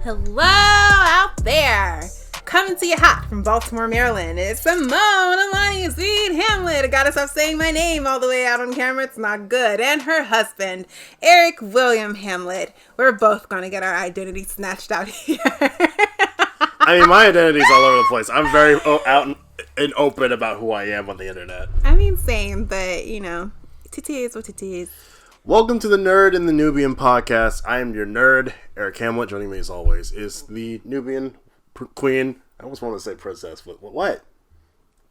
Hello out there. Coming to you hot from Baltimore, Maryland. It's Simoné and Hamlet. I gotta stop saying my name all the way out on camera. It's not good. And her husband, Erik William Hamlet. We're both gonna get our identity snatched out here. I mean, my identity's all over the place. I'm very out and open about who I am on the internet. I mean, same, but, you know, it is what it is. Welcome to the Nerd and the Nubian podcast. I am your nerd, Erik Hamlet. Joining me as always is the Nubian queen. I almost want to say princess, but what?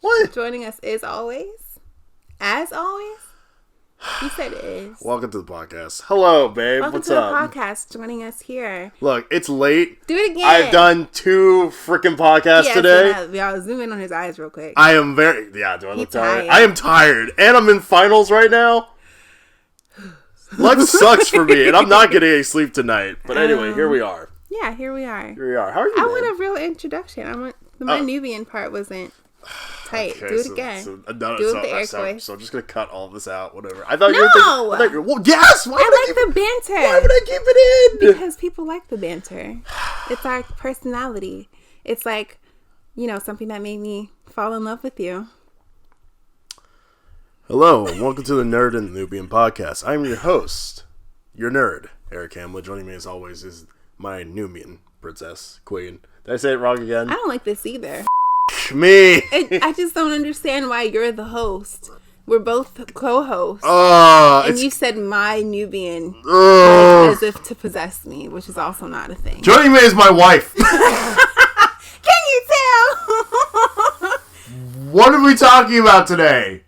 What? Joining us is always? As always? You said is. Welcome to the podcast. Hello, babe. Welcome What's to up? the podcast. Joining us here. Look, it's late. Do it again. I've done 2 freaking podcasts today. Y'all zoom in on his eyes real quick. I am very... Yeah, do I look tired? I am tired. And I'm in finals right now. Life sucks for me, and I'm not getting any sleep tonight. But anyway, here we are. Yeah, here we are. Here we are. How are you, I man? want a real introduction. My Nubian part wasn't tight. Okay, do it again. do it with the Erik voice. So I'm just going to cut all this out, whatever. I thought you were thinking... Well, yes! I like the banter. Why would I keep it in? Because people like the banter. It's our personality. It's like, you know, something that made me fall in love with you. Hello, and welcome to the Nerd and the Nubian podcast. I'm your host, your nerd, Erik Hamlet. Joining me as always is my Nubian princess, queen. Did I say it wrong again? I don't like this either. Me! I just don't understand why you're the host. We're both co-hosts. And you said my Nubian as if to possess me, which is also not a thing. Joining me is my wife. Can you tell? What are we talking about today?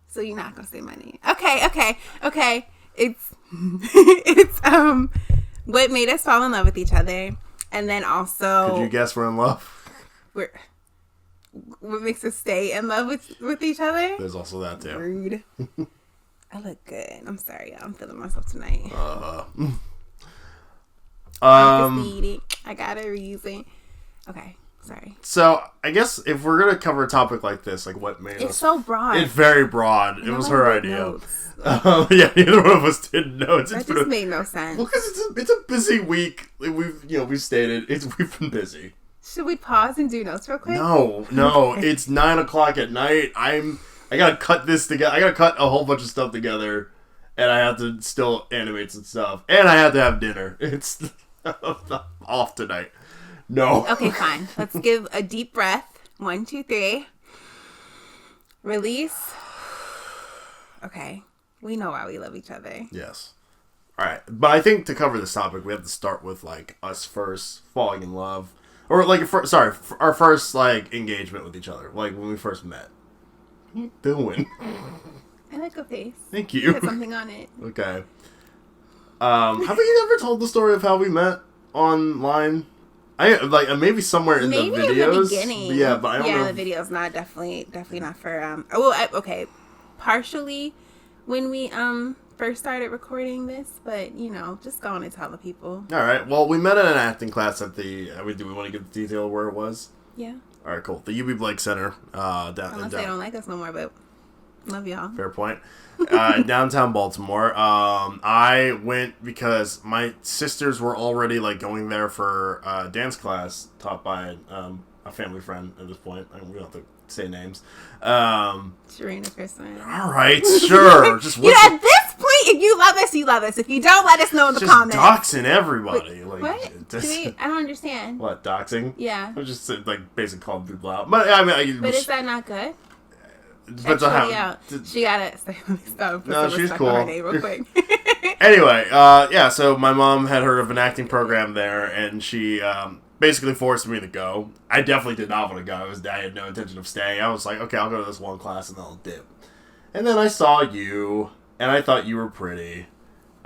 So you're not gonna say my name. Okay. It's what made us fall in love with each other, and then also Could you guess we're in love? What makes us stay in love with each other? There's also that too. Rude. I look good. I'm sorry, I'm feeling myself tonight. I got a reason. Okay. Sorry. So, I guess if we're going to cover a topic like this, like what made us... It's so broad. It's very broad. It was her idea. Yeah, neither one of us did notes. That just made no sense. Well, because it's a busy week. We've stated we've been busy. Should we pause and do notes real quick? No. It's 9:00 at night. I gotta cut this together. I gotta cut a whole bunch of stuff together, and I have to still animate some stuff, and I have to have dinner. It's off tonight. No. Okay, fine. Let's give a deep breath. 1, 2, 3. Release. Okay. We know why we love each other. Yes. All right. But I think to cover this topic, we have to start with, like, us first falling in love. Or, like, our first, like, engagement with each other. Like, when we first met. What are you doing? I like a face. Thank you. Put something on it. Okay. Have we ever told the story of how we met online? Maybe somewhere in the videos. Maybe in the beginning. Yeah, but I don't know. Yeah, the video's not definitely not for okay. Partially when we first started recording this, but you know, just go on and tell the people. All right. Well, we met at an acting class at the. Do we want to give the detail of where it was? Yeah. All right. Cool. The UB Blake Center. Unless they don't like us no more, but love y'all. Fair point. Downtown Baltimore. I went because my sisters were already like going there for dance class taught by a family friend at this point. We don't have to say names. Serena Kristen. All right, sure. Just at this point, if you love us, you love us. If you don't, let us know in the comments. Doxing everybody. Wait, what? I don't understand. What, doxing? Yeah. I was just like basically calling people out. But I mean, but is that not good? Depends on how. She gotta stop. No, she's cool. On her name real quick. Anyway, yeah. So my mom had heard of an acting program there, and she basically forced me to go. I definitely did not want to go. I had no intention of staying. I was like, okay, I'll go to this one class and then I'll dip. And then I saw you, and I thought you were pretty,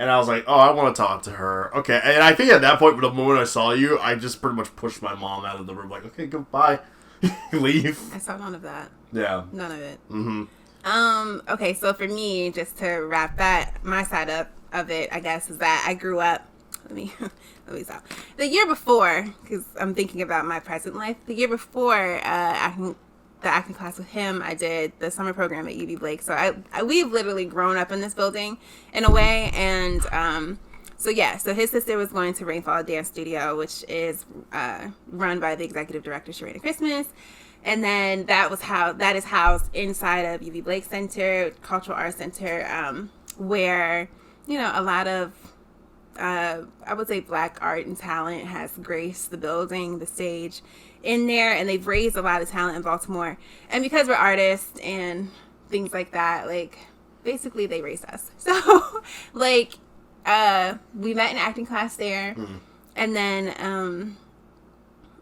and I was like, oh, I want to talk to her. Okay, and I think at that point, the moment I saw you, I just pretty much pushed my mom out of the room, like, okay, goodbye. Leave. I saw none of that. Yeah. None of it. Mm-hmm. Okay, so for me, just to wrap my side up of it, I guess, is that I grew up. Let me stop. The year before, because I'm thinking about my present life. The year before the acting class with him, I did the summer program at UB Blake. So we've literally grown up in this building in a way, and So his sister was going to Rainfall Dance Studio, which is run by the executive director Sharina Christmas. And then that is housed inside of UV Blake Center, Cultural Arts Center, where, a lot of, I would say, Black art and talent has graced the building, the stage in there. And they've raised a lot of talent in Baltimore. And because we're artists and things like that, like, basically they raised us. So, like, we met in acting class there. And then,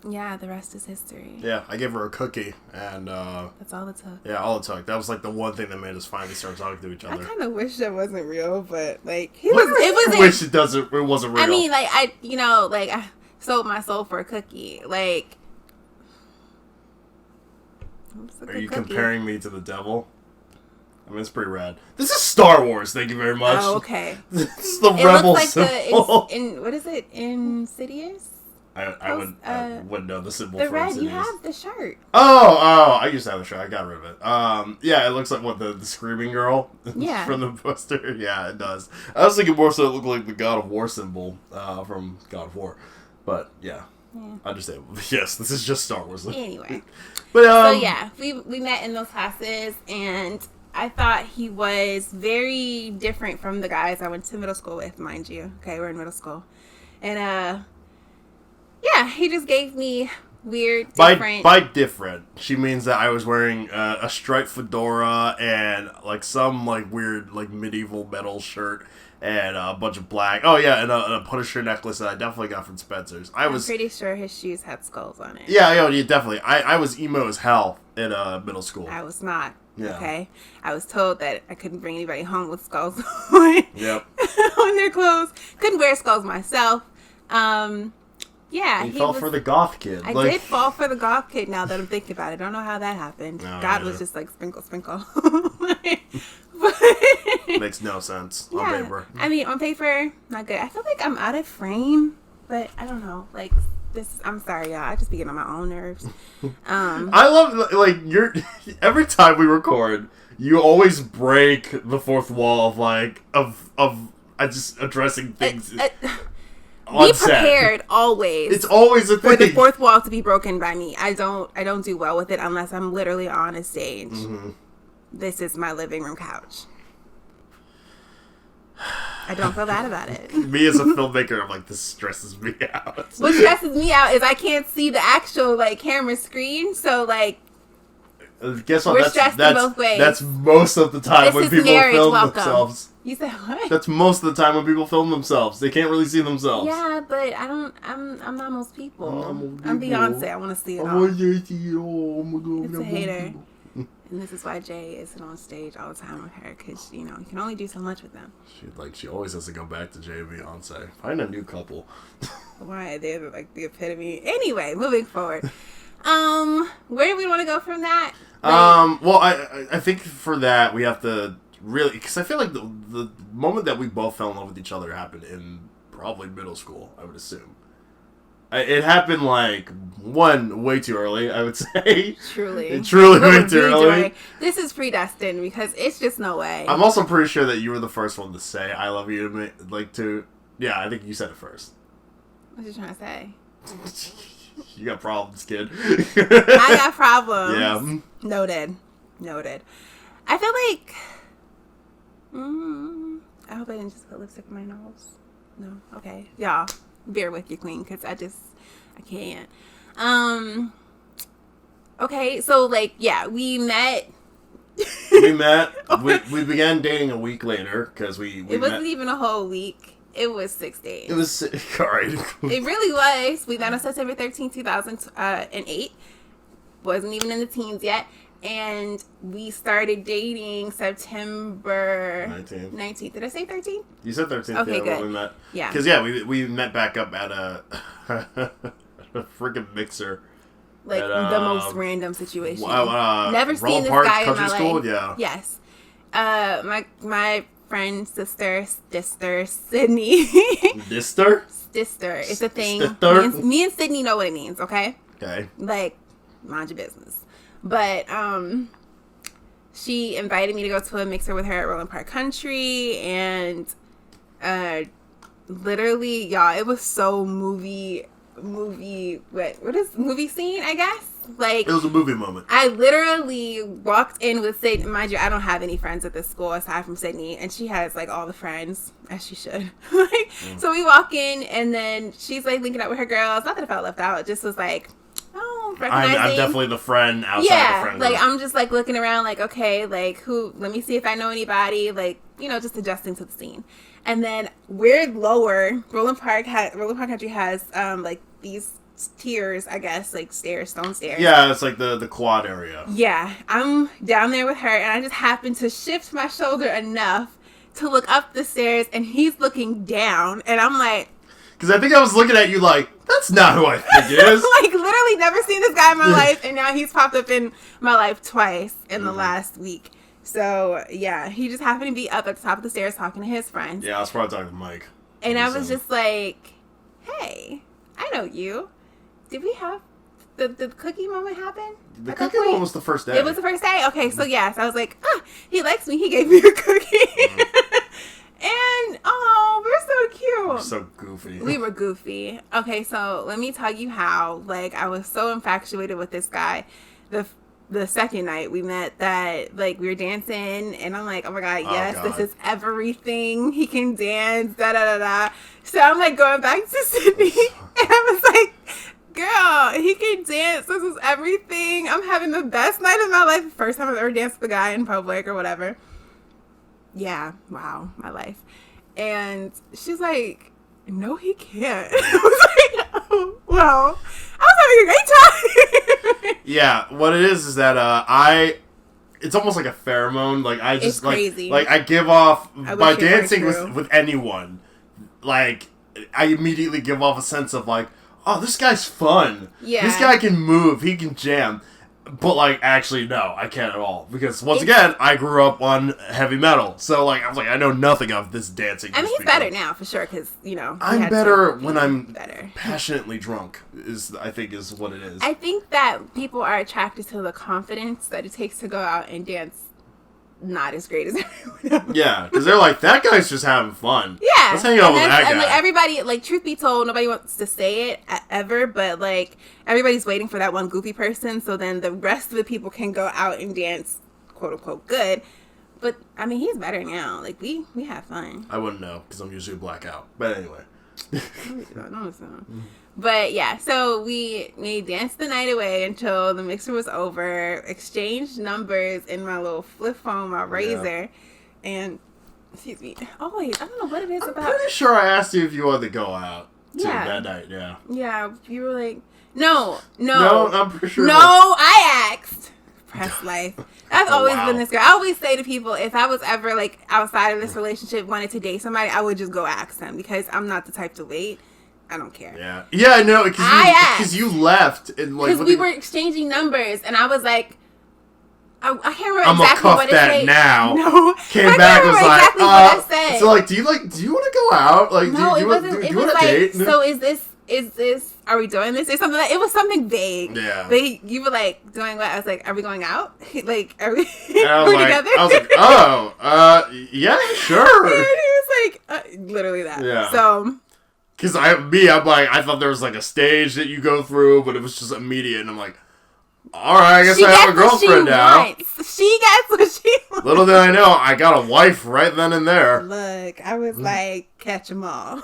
the rest is history. Yeah, I gave her a cookie, and that's all it took. Yeah, all it took. That was like the one thing that made us finally start talking to each other. I kind of wish that wasn't real, but like I wish it wasn't real. I mean, like I sold my soul for a cookie. Like, are you comparing me to the devil? I mean, it's pretty rad. This is Star Wars. Thank you very much. Oh, okay. This is the rebel looks like symbol. what is it? Insidious? I wouldn't know the symbol the for red. Insidious. You have the shirt. Oh! I used to have the shirt. I got rid of it. Yeah, it looks like the screaming girl. Yeah. From the poster. Yeah, it does. I was thinking more so it looked like the God of War symbol from God of War, but yeah. Understandable. Yes, this is just Star Wars. Anyway, but so yeah, we met in those classes, and I thought he was very different from the guys I went to middle school with, mind you. Okay, we're in middle school, and he just gave me weird, different. By different, she means that I was wearing a striped fedora and like some like weird like medieval metal shirt and a bunch of black. Oh yeah, and a Punisher necklace that I definitely got from Spencer's. I'm pretty sure his shoes had skulls on it. Yeah, definitely. I was emo as hell in middle school. I was not. Yeah. Okay. I was told that I couldn't bring anybody home with skulls on. Yep. On their clothes. Couldn't wear skulls myself. Yeah. You fell for the goth kid. I did fall for the goth kid now that I'm thinking about it. I don't know how that happened. No, God was just like, sprinkle. Makes no sense on paper. I mean, on paper, not good. I feel like I'm out of frame, but I don't know. Like, I'm sorry, y'all. I just be getting on my own nerves. I love, like, every time we record, you always break the fourth wall of just addressing things. Be prepared always. It's always a thing. For the fourth wall to be broken by me. I don't do well with it unless I'm literally on a stage. Mm-hmm. This is my living room couch. I don't feel bad about it. Me as a filmmaker, I'm like, this stresses me out. What stresses me out is I can't see the actual camera screen. So guess what? We're stressed in both ways. That's most of the time when people film themselves. You said what? That's most of the time when people film themselves. They can't really see themselves. Yeah, but I'm not most people. I'm Beyonce. I want to see it all. I want to see it all. It's a hater. And this is why Jay isn't on stage all the time with her, because, you can only do so much with them. She always has to go back to Jay and Beyonce. Find a new couple. Why? They're the epitome. Anyway, moving forward. Where do we want to go from that? Well, I think for that, we have to really, because I feel like the moment that we both fell in love with each other happened in probably middle school, I would assume. It happened way too early, I would say. Truly way too early. This is predestined because it's just no way. I'm also pretty sure that you were the first one to say "I love you" to me. Yeah, I think you said it first. What you trying to say? You got problems, kid. I got problems. Yeah. Noted. I feel like. I hope I didn't just put lipstick on my nose. No. Okay, y'all. Bear with you, queen, because I can't. Okay, so we met. We began dating a week later because we it wasn't even a whole week. It was 6 days. It was all right. It really was. We met on September 13th, 2008. Wasn't even in the teens yet. And we started dating September 19th. Did I say 13th? You said 13th. Okay, good. When we met. Yeah. Because, we met back up at a freaking mixer. The most random situation. Never seen this Park guy Country in my School? life. Yeah. Yes. My friend's sister, Sydney. Sister? It's a thing. Sister? Me and Sydney know what it means, okay? Okay. Mind your business. But she invited me to go to a mixer with her at Roland Park Country, and literally, y'all, it was so movie, what is movie scene, I guess? Like, it was a movie moment. I literally walked in with Sydney. Mind you, I don't have any friends at this school aside from Sydney, and she has like all the friends, as she should. So we walk in, and then she's like linking up with her girls. Not that I felt left out, it just was like, oh, recognizing. I'm definitely the friend outside the friend group. Like I'm just like looking around, like, okay, like who? Let me see if I know anybody. Like, you know, just adjusting to the scene. And then we're lower. Roland Park Country has like these tiers, I guess, like stairs, stone stairs. Yeah, it's like the quad area. Yeah, I'm down there with her, and I just happened to shift my shoulder enough to look up the stairs, and he's looking down, and I'm like, because I think I was looking at you like, that's not who I think it is. like, literally never seen this guy in my life, and now he's popped up in my life twice in the last week. So, yeah, he just happened to be up at the top of the stairs talking to his friends. Yeah, I was probably talking to Mike. And I was just like, hey, I know you. Did we have the cookie moment happen? The cookie moment was the first day. It was the first day? Okay, so yes, I was like, he likes me. He gave me a cookie. And, oh, we're so cute. We're so goofy. We were goofy. Okay, so let me tell you how, like, I was so infatuated with this guy. The second night we met, that like we were dancing, and I'm like, oh my god, yes, this is everything. He can dance, da da da da. So I'm like going back to Sydney, and I was like, girl, he can dance. This is everything. I'm having the best night of my life. First time I've ever danced with a guy in public or whatever. Yeah, wow, my life. And she's like, no, he can't. I was like, oh, well, I was having a great time. Yeah, what it is that it's almost like a pheromone. Like I just like I give off by dancing with anyone. Like I immediately give off a sense of like, oh, this guy's fun. Yeah, this guy can move. He can jam. But, like, actually, no, I can't at all. Because, once again, I grew up on heavy metal. So, like, I was like, I know nothing of this dancing. I mean, he's better now, for sure, because, you know. I'm better when I'm passionately drunk, I think is what it is. I think that people are attracted to the confidence that it takes to go out and dance not as great as everyone else. Yeah, because they're like, that guy's just having fun. Yeah. Let's hang out with that guy. And, like, everybody, like, truth be told, nobody wants to say it ever, but, like, everybody's waiting for that one goofy person, so then the rest of the people can go out and dance, quote-unquote, good. But, I mean, he's better now. Like, we have fun. I wouldn't know, because I'm usually blackout. But anyway. No, it's not. But yeah, so we danced the night away until the mixer was over, exchanged numbers in my little flip phone, my razor, and excuse me. Oh wait, I don't know what it is about. I'm pretty sure I asked you if you wanted to go out that night. Yeah. Yeah, you were like, no. I'm pretty sure. No, I asked. Press life. That's always been this girl. I always say to people, if I was ever like outside of this relationship, wanted to date somebody, I would just go ask them, because I'm not the type to wait. I don't care. Yeah, I know, because you left and like because we were exchanging numbers, and I was like, I can't remember I'm exactly what it said. that now. No, came back and was exactly like, what I said. So like, do you want to go out? Like, no, it wasn't. Do you want to date? So is this? Are we doing this? Or something? It was something vague. Yeah. But you were like, doing what? I was like, are we going out? Like, are we? Together? I was like, oh, yeah, sure. And he was like, literally that. Yeah. So. Because I'm like, I thought there was like a stage that you go through, but it was just immediate, and I'm like, all right, I guess I have a girlfriend now. She gets what she wants. Little did I know, I got a wife right then and there. Look, I was like, catch them all.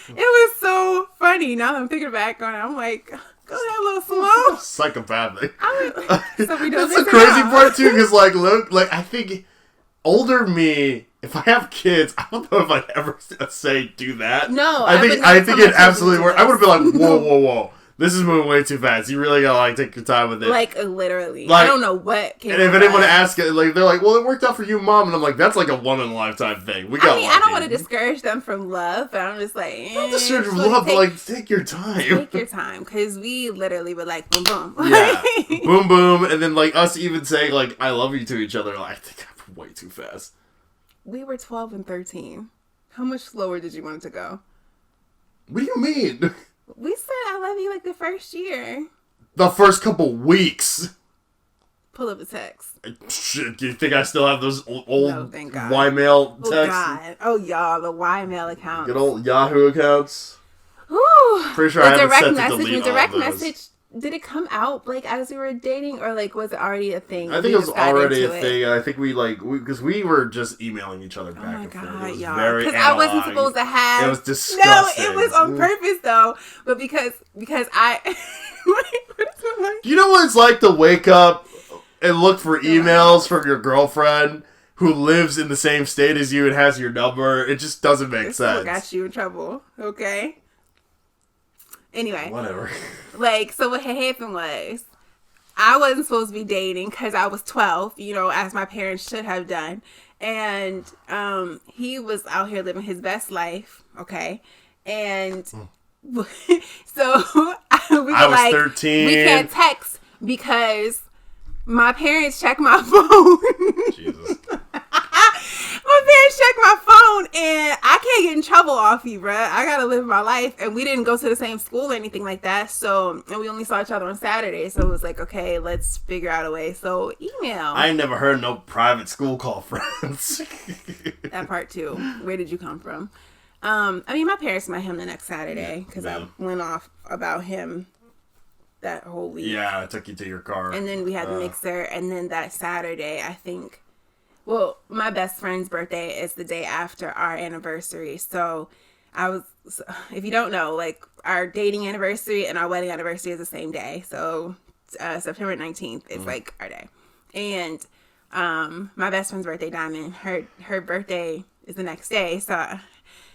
It was so funny. Now that I'm thinking back on it, I'm like, go ahead, little slow. Psychopathic. So we That's the crazy part too, because like, look, like I think older me. If I have kids, I don't know if I'd ever say do that. No, I think it absolutely worked. I would have been like, whoa, this is moving way too fast. You really gotta like take your time with it. Like literally, like, I don't know what. And if anyone asks it, like they're like, well, it worked out for you, Mom, and I'm like, that's like a one in a lifetime thing. I don't want to discourage them from love, but I'm just like, not discourage from love, but like take your time. Take your time, because we literally were like, boom, boom, yeah, boom, boom, and then like us even saying like I love you to each other. Like I think I'm way too fast. We were 12 and 13. How much slower did you want it to go? What do you mean? We said I love you like the first year. The first couple weeks. Pull up a text. Shit, do you think I still have those old thank God. Y-mail texts? Oh, God. Oh, y'all, the Y-mail accounts. Good old Yahoo accounts. Ooh. Pretty sure I haven't set to delete direct all of those. message, did it come out, like, as we were dating? Or, like, was it already a thing? I think it was already a thing. I think because we were just emailing each other back and forth. God, It was y'all. very Because I wasn't analog. supposed to have... It was disgusting. No, it was on purpose, though. But because I... what is it like? Do you know what it's like to wake up and look for emails from your girlfriend who lives in the same state as you and has your number? It just doesn't make sense. Got you in trouble, okay? Anyway. Whatever. Like, so what had happened was, I wasn't supposed to be dating because I was 12, as my parents should have done. And he was out here living his best life, okay? And so I was 13. We can't text because my parents check my phone. Jesus. My parents check my phone, and I can't get in trouble off you, bruh. I gotta live my life, and we didn't go to the same school or anything like that, and we only saw each other on Saturdays, so it was like, okay, let's figure out a way. So, email. I ain't never heard no private school call friends. That part, too. Where did you come from? My parents met him the next Saturday, because I went off about him that whole week. Yeah, I took you to your car. And then we had the mixer, and then that Saturday, I think... Well, my best friend's birthday is the day after our anniversary. So if you don't know, like, our dating anniversary and our wedding anniversary is the same day. So September 19th is like our day. And my best friend's birthday, Diamond, her birthday is the next day. So,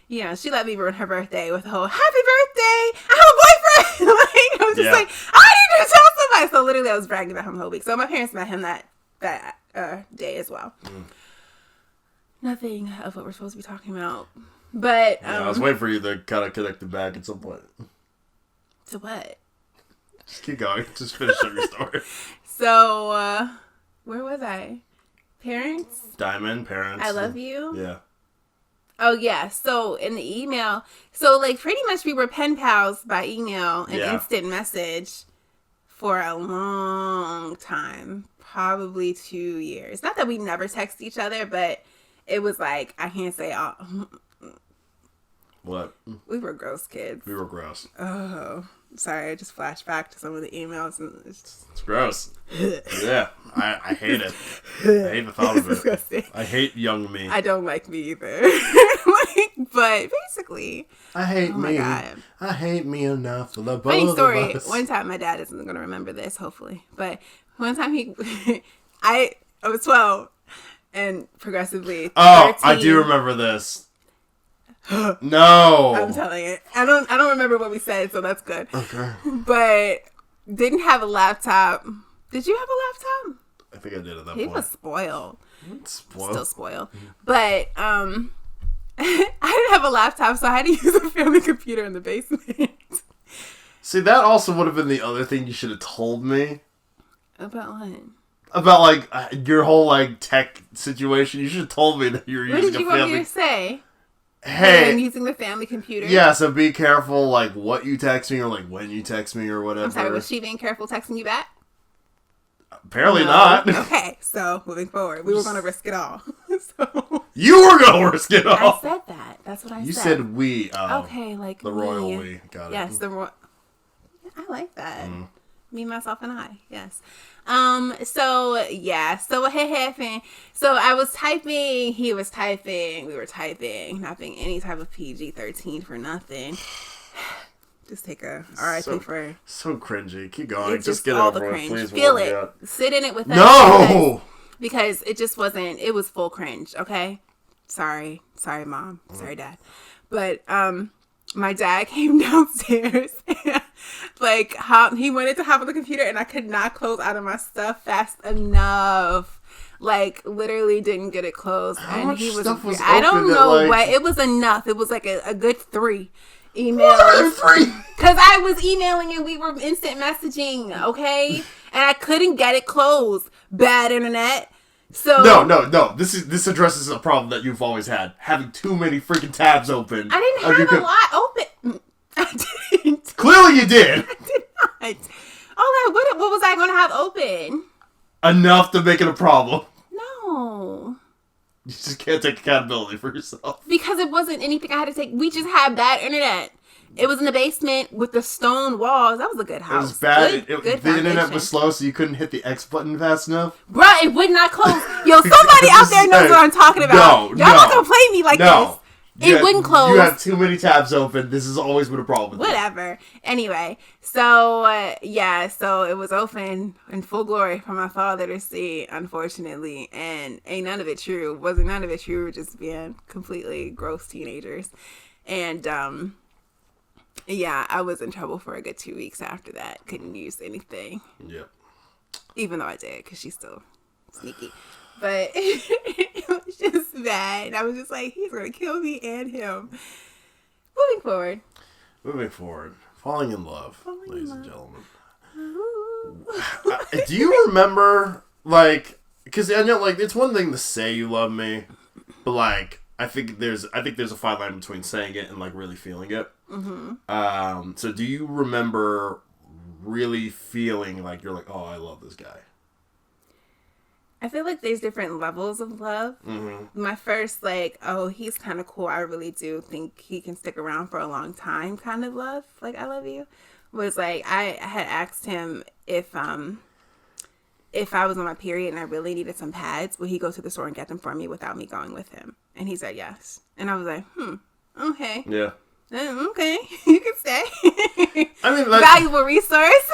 she let me ruin her birthday with the whole happy birthday, I have a boyfriend. Like, I was just like, I need to tell somebody. So literally I was bragging about him the whole week. So my parents met him that day as well. Nothing of what we're supposed to be talking about, but I was waiting for you to kind of connect it back at some point. To what? Just keep going. Just finish up your story. So, where was I? Parents? Diamond, parents. I love you? Yeah. Oh, yeah. So, in the email, like, pretty much we were pen pals by email and instant message for a long time. Probably 2 years. Not that we never text each other, but it was like, I can't say all. What? We were gross kids. We were gross. Oh, sorry. I just flashed back to some of the emails. And it's gross. Yeah. I hate it. I hate the thought of it. Disgusting. I hate young me. I don't like me either. But basically. I hate me. God. I hate me enough for the both Funny story. of us. One time, my dad isn't going to remember this, hopefully. But one time I was 12 and progressively 13. I do remember this. No. I'm telling you. I don't remember what we said, so that's good. Okay. But didn't have a laptop. Did you have a laptop? I think I did at that point. He was spoiled. Spoiled? Still spoiled. But I didn't have a laptop, so I had to use a family computer in the basement. See, that also would have been the other thing you should have told me. About what? About, like, your whole, like, tech situation. You should have told me that you were using a family... What did you want me to say? Hey. I'm using the family computer. Yeah, so be careful, like, what you text me or, like, when you text me or whatever. I'm sorry, was she being careful texting you back? Apparently not. Okay, so moving forward, we were going to risk it all. You were going to risk it all. I said that. That's what I said. You said we. Okay, like the royal we. Got it. Yes, the royal. I like that. Me, myself, and I. Yes. So what had happened? So I was typing. He was typing. We were typing. Not being any type of PG-13 for nothing. Just take a RIP for... So cringy. Keep going. It's just get all over the it. cringe. Please. Feel it. Sit in it with us. No! Because it just wasn't... It was full cringe, okay? Sorry, Mom. Sorry, Dad. But, my dad came downstairs and, he wanted to hop on the computer and I could not close out of my stuff fast enough. Like, literally didn't get it closed. How much stuff was I don't open know that, what. It was enough. It was like a good 3 emails. 3? Because I was emailing and we were instant messaging, okay? And I couldn't get it closed. Bad internet. So No. This addresses a problem that you've always had. Having too many freaking tabs open. I didn't have a lot open. I didn't. Clearly you did. I did not. Oh, what was I going to have open? enough to make it a problem. No. You just can't take accountability for yourself. Because it wasn't anything I had to take. We just had bad internet. It was in the basement with the stone walls. That was a good house. It was bad. Good the internet was slow, so you couldn't hit the X button fast enough. Bruh, it would not close. Yo, somebody out there knows what I'm talking about. Y'all not gonna play me like this. It wouldn't close. You have too many tabs open. This has always been a problem with Whatever. Anyway, so, so it was open in full glory for my father to see, unfortunately. And ain't none of it true. Wasn't none of it true. We were just being completely gross teenagers. And, I was in trouble for a good 2 weeks after that. Couldn't use anything. Yep. Even though I did, because she's still sneaky. But it was just bad. I was just like, he's going to kill me and him. Moving forward. Falling in love, ladies and gentlemen. Do you remember, like, because I know, like, it's one thing to say you love me, but, like, I think there's a fine line between saying it and, like, really feeling it. Mm-hmm. So do you remember really feeling like you're like, oh, I love this guy? I feel like there's different levels of love. Mm-hmm. My first, like, oh, he's kind of cool. I really do think he can stick around for a long time kind of love. Like, I love you. Was like, I had asked him if I was on my period and I really needed some pads, would he go to the store and get them for me without me going with him? And he said yes. And I was like, okay. Yeah. Okay, you can stay. I mean, like, valuable resource.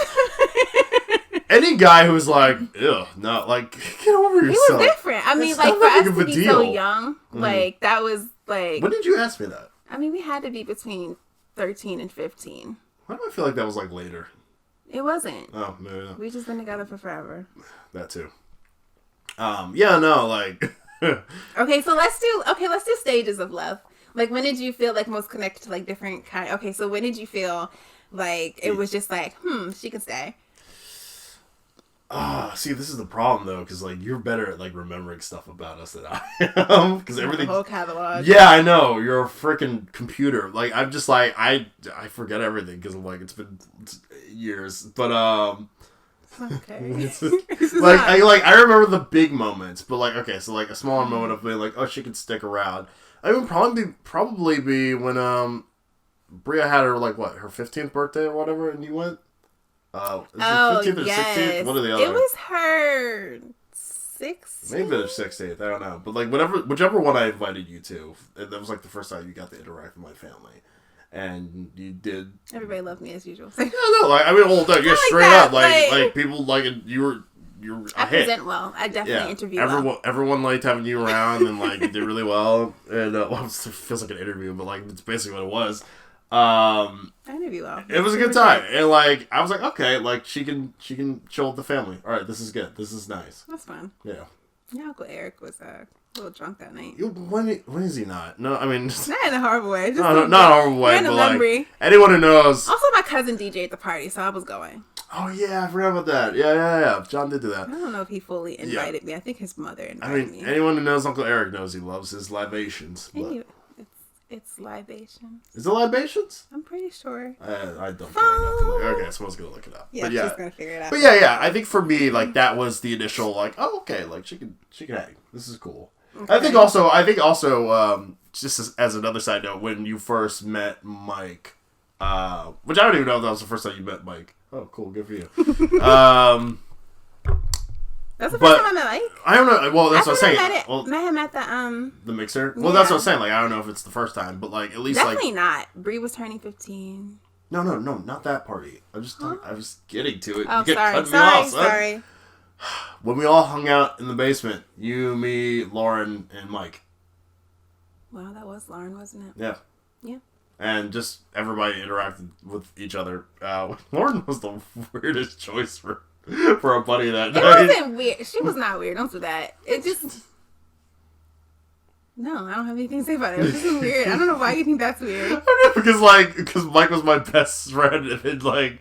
Any guy who's like, ew, no, like, get over yourself. He was different. I mean, like, for us to be so young, like, that was, like... When did you ask me that? I mean, we had to be between 13 and 15. Why do I feel like that was, like, later? It wasn't. Oh, maybe not. We just been together for forever. That, too. Yeah, no, like... Okay, so let's do stages of love. Like, when did you feel, like, most connected to, like, different kind... Okay, so when did you feel like it was just like, she can stay? See, this is the problem, though, because, like, you're better at, like, remembering stuff about us than I am. Because everything... The whole catalog. Yeah, I know. You're a freaking computer. Like, I'm just, like, I forget everything because, like, it's been years. But, okay. I remember the big moments, but, like, okay, so, like, a smaller moment of being like, oh, she could stick around. I would probably be when Bria had her, like, what, her 15th birthday or whatever, and you went? Is it 15th or 16th? What are the other? It was her 16th. Maybe it was 16th. I don't know. But, like, whichever one I invited you to, that was, like, the first time you got to interact with my family. And you did. Everybody loved me as usual. Yeah, no, like, I mean, hold on, you're straight up. Like, people, like, you're I present well. I definitely interview well. Everyone liked having you around and, like, you did really well. And, well, it feels like an interview, but, like, it's basically what it was. I interview well. It was a good time. And, like, I was like, okay, like, she can chill with the family. All right, this is good. This is nice. That's fun. Yeah. Yeah, Uncle Eric was a little drunk that night. When is he not? No, I mean... Not in a horrible way. Just not a horrible way, but, like, anyone who knows... Also, my cousin DJ'd at the party, so I was going. Oh, yeah, I forgot about that. Yeah. John did do that. I don't know if he fully invited me. I think his mother invited me. Anyone who knows Uncle Eric knows he loves his libations. Anyway, it's libations. Is it libations? I'm pretty sure. I don't care enough to look. Okay, so I was going to look it up. Yeah, she's going to figure it out. But yeah, I think for me, like, that was the initial, like, oh, okay, like, she can hang. This is cool. Okay. I think also, just as another side note, when you first met Mike, which I don't even know if that was the first time you met Mike. Oh, cool, good for you. That's the first time I met Mike? I don't know. Well, that's what I'm saying. Met him at the mixer? Well, that's what I'm saying. Like, I don't know if it's the first time, but, like, at least, definitely not. Bree was turning 15. No, not that party. I was getting to it. Oh, sorry. When we all hung out in the basement, you, me, Lauren, and Mike. Wow, that was Lauren, wasn't it? Yeah. Yeah. And just everybody interacted with each other. Lauren was the weirdest choice for a buddy that night. It wasn't weird. She was not weird. Don't do that. It just... No, I don't have anything to say about it. It was just weird. I don't know why you think that's weird. I don't know, because Mike was my best friend, and look.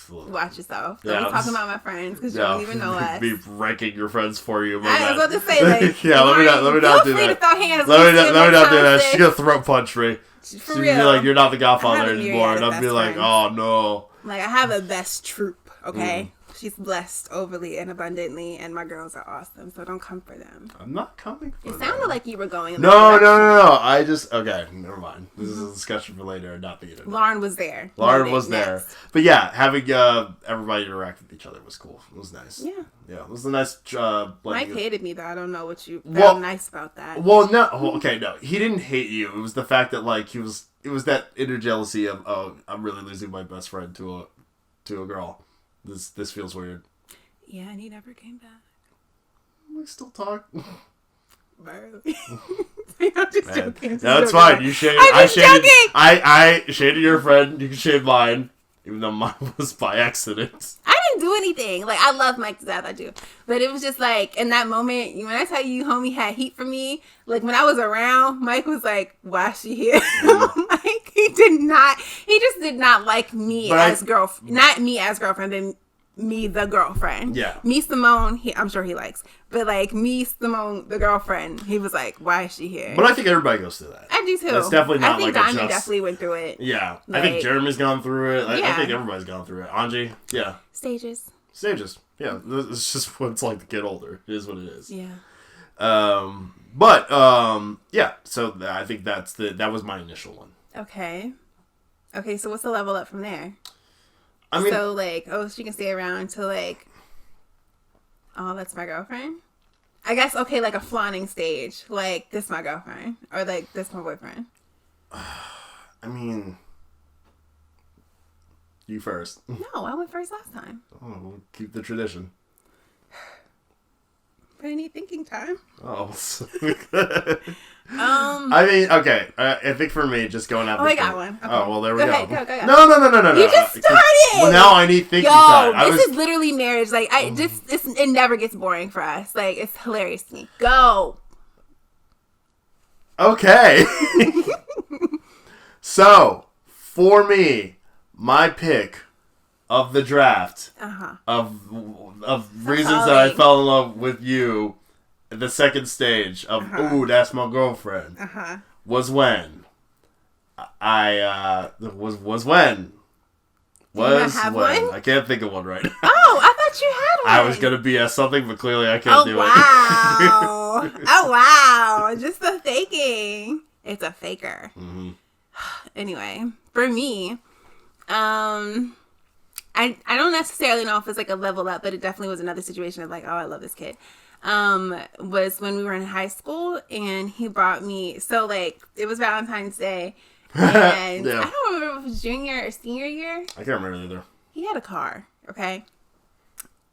Watch yourself. Don't be talking about my friends, because you don't even know us. Be ranking your friends for you. I was about to say, like, yeah, let me not do that. To throw hands. Let me not do that. She's gonna throat punch me. For real. Be like, you're not the Godfather anymore, and I'll be like, oh no. Like, I have a best troop, okay? she's blessed overly and abundantly, and my girls are awesome, so don't come for them. I'm not coming for them. It sounded like you were going in No. I just... Okay, never mind. This is a discussion for later, not the internet. Lauren was there. There. But yeah, having everybody interact with each other was cool. It was nice. Yeah. Yeah, it was a nice... Mike hated me, though. I don't know what you found nice about that. Well, no. Okay, no. He didn't hate you. It was the fact that, like, he was... It was that inner jealousy of, oh, I'm really losing my best friend to a girl. This feels weird. Yeah, and he never came back. We still talk. Barely. I'm just joking. No, it's fine. You shaded. I shaded your friend. You can shade mine, even though mine was by accident. I didn't do anything. Like, I love Mike to death. I do. But it was just like, in that moment, when I tell you homie had heat for me, like, when I was around, Mike was like, why is she here? Like, he just did not like me girlfriend. Not me as girlfriend, but me, the girlfriend. Yeah. Me, Simone, I'm sure he likes. But, like, me, Simone, the girlfriend, he was like, why is she here? But I think everybody goes through that. I do, too. It's definitely not like I think Donnie definitely went through it. Yeah. Like, I think Jeremy's gone through it. I think everybody's gone through it. Anji, yeah. Stages. Yeah. It's just what it's like to get older. It is what it is. Yeah. Yeah. So I think that was my initial one. Okay, so what's the level up from there? I mean, so, like, she can stay around until, like, oh, that's my girlfriend? I guess, okay, like a flaunting stage. Like, this my girlfriend. Or, like, this my boyfriend. I mean, you first. No, I went first last time. Oh, we'll keep the tradition. But I need thinking time. Oh. I mean, okay. I think for me, just going out. Oh, I got one. Okay. Oh, well, there we go. Go. No. You just started. Well, now I need thinking time. This is literally marriage. Like, it never gets boring for us. Like, it's hilarious to me. Go. Okay. So, for me, my pick of the draft of reasons that I fell in love with you at the second stage of ooh, that's my girlfriend was when I I can't think of one right now. Oh, I thought you had one. I was gonna BS something, but clearly I can't do it. Oh wow! Just the faking. It's a faker. Mm-hmm. Anyway, for me, I don't necessarily know if it's like a level up, but it definitely was another situation of like, oh, I love this kid. Was when we were in high school and he brought me, so like it was Valentine's Day and I don't remember if it was junior or senior year. I can't remember either. He had a car, okay?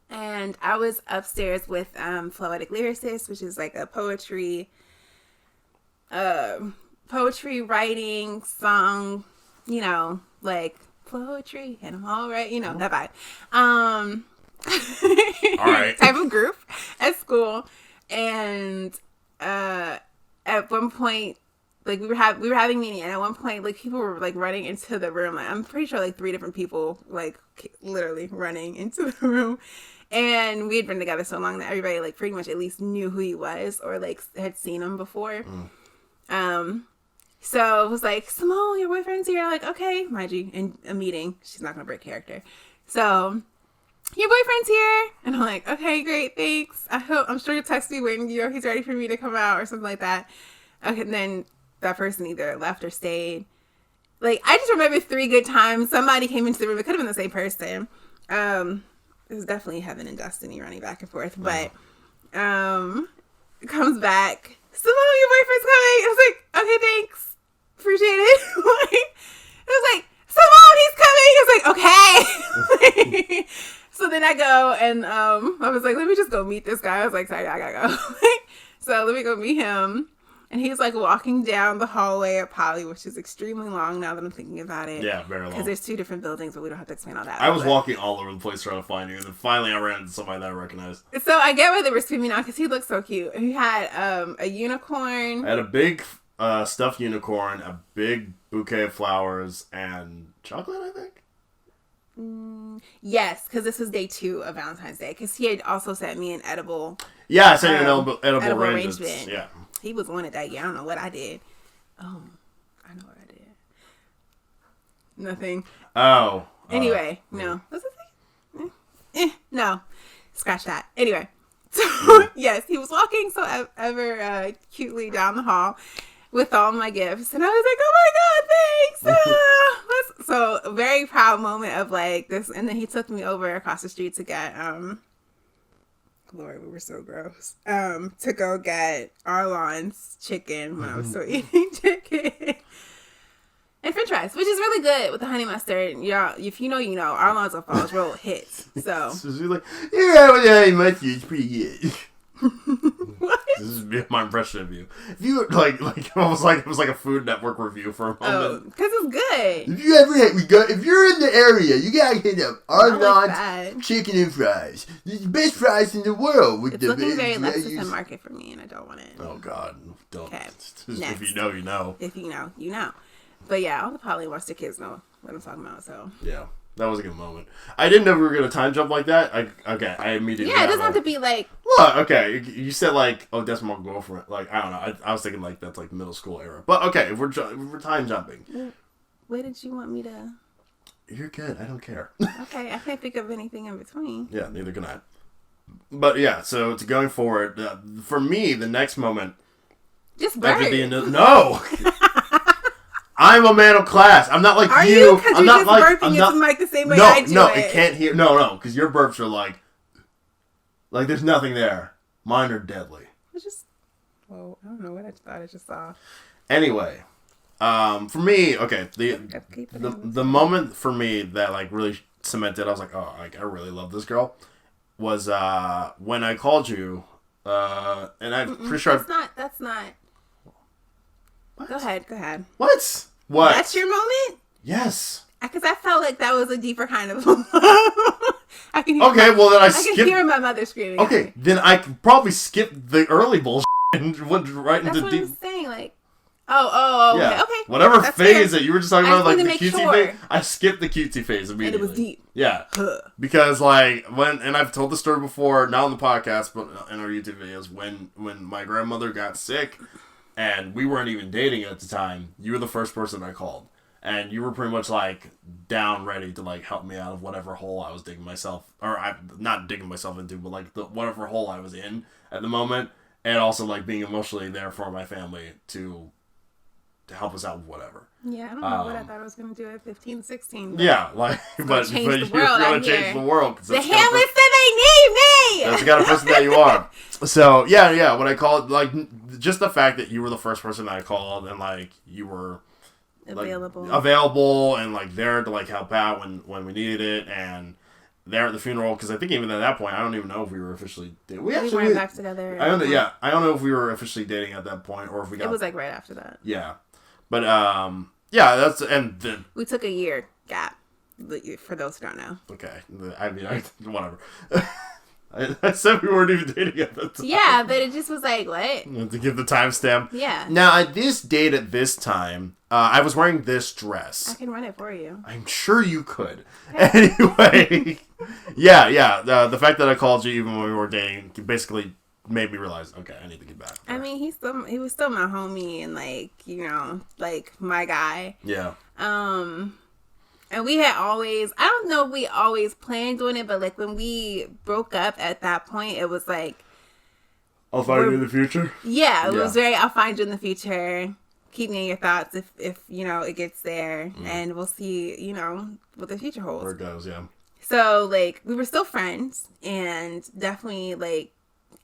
And I was upstairs with Floetic Lyricist, which is like a poetry writing song, like poetry and I'm all right, that vibe. All right. Type of group at school. And at one point, like we were having a meeting, and at one point, like people were like running into the room. Like I'm pretty sure like 3 different people like literally running into the room. And we had been together so long that everybody like pretty much at least knew who he was or like had seen him before. So it was like, Simone, your boyfriend's here. Like, okay, mind you, in a meeting, she's not gonna break character. So your boyfriend's here, and I'm like, okay, great, thanks. I'm sure you'll text me when he's ready for me to come out or something like that. Okay, and then that person either left or stayed. Like, I just remember 3 good times. Somebody came into the room. It could have been the same person. It was definitely Heaven and Destiny running back and forth. But it comes back. Simone, your boyfriend's coming. I was like, okay, thanks. Appreciate it. It was like, Simone, he's coming. I was like, okay. So then I go and I was like, let me just go meet this guy. I was like, sorry, I gotta go. So let me go meet him. And he's like walking down the hallway at Poly, which is extremely long now that I'm thinking about it. Yeah, very long. Because there's 2 different buildings, but we don't have to explain all that. I was walking all over the place trying to find you, and then finally I ran into somebody that I recognized. So I get why they were screaming out, because he looked so cute. He had a unicorn. I had a big stuffed unicorn, a big bouquet of flowers, and chocolate, I think. Yes, because this was day 2 of Valentine's Day, because he had also sent me an edible. Yeah, I sent you an edible arrangement. Yeah. He was on it that year. I don't know what I did. Oh, I know what I did. Nothing. Oh. Anyway, no. What's the thing? No, scratch that. Anyway, so yes, he was walking so ever cutely down the hall with all my gifts, and I was like, "Oh my god, thanks!" So a very proud moment of like this, and then he took me over across the street to get Lord, we were so gross. To go get Arlon's chicken when I was still eating chicken. And french fries, which is really good with the honey mustard. Y'all, if you know, you know. Arlon's a Falls Roll hits. So she's like, yeah, with the honey mustard, it's pretty good. What? This is my impression of you. If you like almost like it was like a Food Network review for a moment. Because it's good. If you ever if you're in the area, you gotta hit up Arnold's chicken and fries. It's the best fries in the world. It's looking very Lexington Market for me, and I don't want it. Oh God, don't. Okay. If you know, you know. If you know, you know. But yeah, all the Polly Monster kids know what I'm talking about. So yeah. That was a good moment. I didn't know we were going to time jump like that. I immediately... Yeah, it doesn't have to be like... Well, okay. You said like, oh, that's my girlfriend. Like, I don't know. I was thinking like that's like middle school era. But okay, if we're time jumping. Where did you want me to... You're good. I don't care. Okay, I can't think of anything in between. Yeah, neither can I. But yeah, so to going forward, for me, the next moment... Just burn. No! I'm a man of class. I'm not like Are you. Because I'm you're not just like burping into the mic the same way I do. No, it can't hear. No, because your burps are like there's nothing there. Mine are deadly. It's just, well, I don't know what I thought I just saw. Anyway, for me, okay, the moment for me that like really cemented, I was like, oh, like I really love this girl, was when I called you, and I'm pretty sure That's not. What? Go ahead. What? What? That's your moment? Yes. Because I felt like that was a deeper kind of I can hear can hear my mother screaming. Okay, then I could probably skip the early bullshit and went right into deep. That's what I'm saying. Like, oh, yeah. okay. Whatever phase that you were just talking about, like the cutesy phase, I skipped the cutesy phase immediately. And it was deep. Yeah, because like and I've told the story before, not on the podcast, but in our YouTube videos, when my grandmother got sick. And we weren't even dating at the time. You were the first person I called. And you were pretty much, like, down ready to, like, help me out of whatever hole I was digging myself... Or, not digging myself into, but, like, whatever hole I was in at the moment. And also, like, being emotionally there for my family to help us out with whatever. Yeah, I don't know what I thought I was going to do at 15, 16. Yeah, like... But you're going to change the world. The Hamlet said they need me! That's the kind of person that you are. So, yeah, when I called, like... Just the fact that you were the first person I called and like you were like, available and like there to like help out when we needed it and there at the funeral because I think even at that point I don't even know if we were officially dating. We weren't back together. I don't know if we were officially dating at that point or if we got. It was like right after that. Yeah, but that's we took a year gap for those who don't know. Okay, I mean whatever. I said we weren't even dating at the time. Yeah, but it just was like, what? To give the timestamp. Yeah. Now, at this date at this time, I was wearing this dress. I can run it for you. I'm sure you could. Anyway. Yeah. The fact that I called you even when we were dating basically made me realize, okay, I need to get back. I mean, he was still my homie and, like, you know, like, my guy. Yeah. And we had always, I don't know if we always planned doing it, but like when we broke up at that point, it was like... I'll find you in the future? Yeah, it was very, I'll find you in the future. Keep me in your thoughts if you know, it gets there. And we'll see, you know, what the future holds. Where it goes, yeah. So, like, we were still friends. And definitely, like,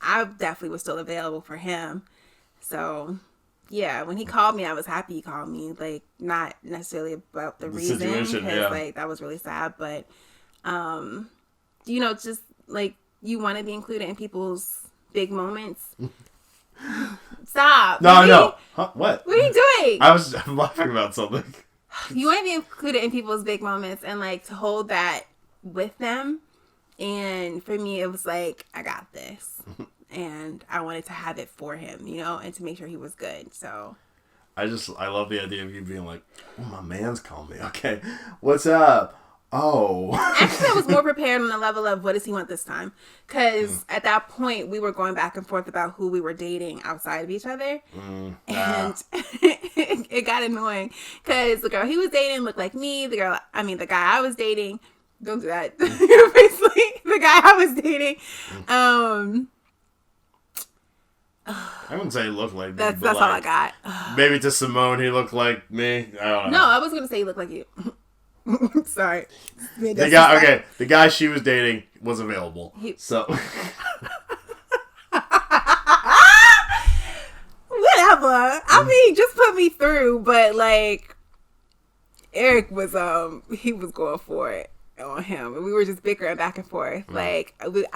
I definitely was still available for him. So... Yeah, when he called me, I was happy he called me. Like, not necessarily about the reason, because like that was really sad. But, you know, just like you want to be included in people's big moments. Stop. No. Huh? What? What are you doing? I'm laughing about something. You want to be included in people's big moments and like to hold that with them. And for me, it was like, I got this. And I wanted to have it for him, you know, and to make sure he was good. So I love the idea of you being like, oh, my man's calling me. Okay. What's up? Oh. Actually, I was more prepared on the level of what does he want this time? Because at that point, we were going back and forth about who we were dating outside of each other. And it got annoying because the girl he was dating looked like me. The guy I was dating Don't do that. Basically, the guy I was dating. I wouldn't say he looked like me. That's all I got. Maybe to Simone, he looked like me. I don't know. No, I was gonna say he looked like you. Sorry. The guy she was dating was available. So whatever. I mean, just put me through. But like, Erik was he was going for it on him, and we were just bickering back and forth. Like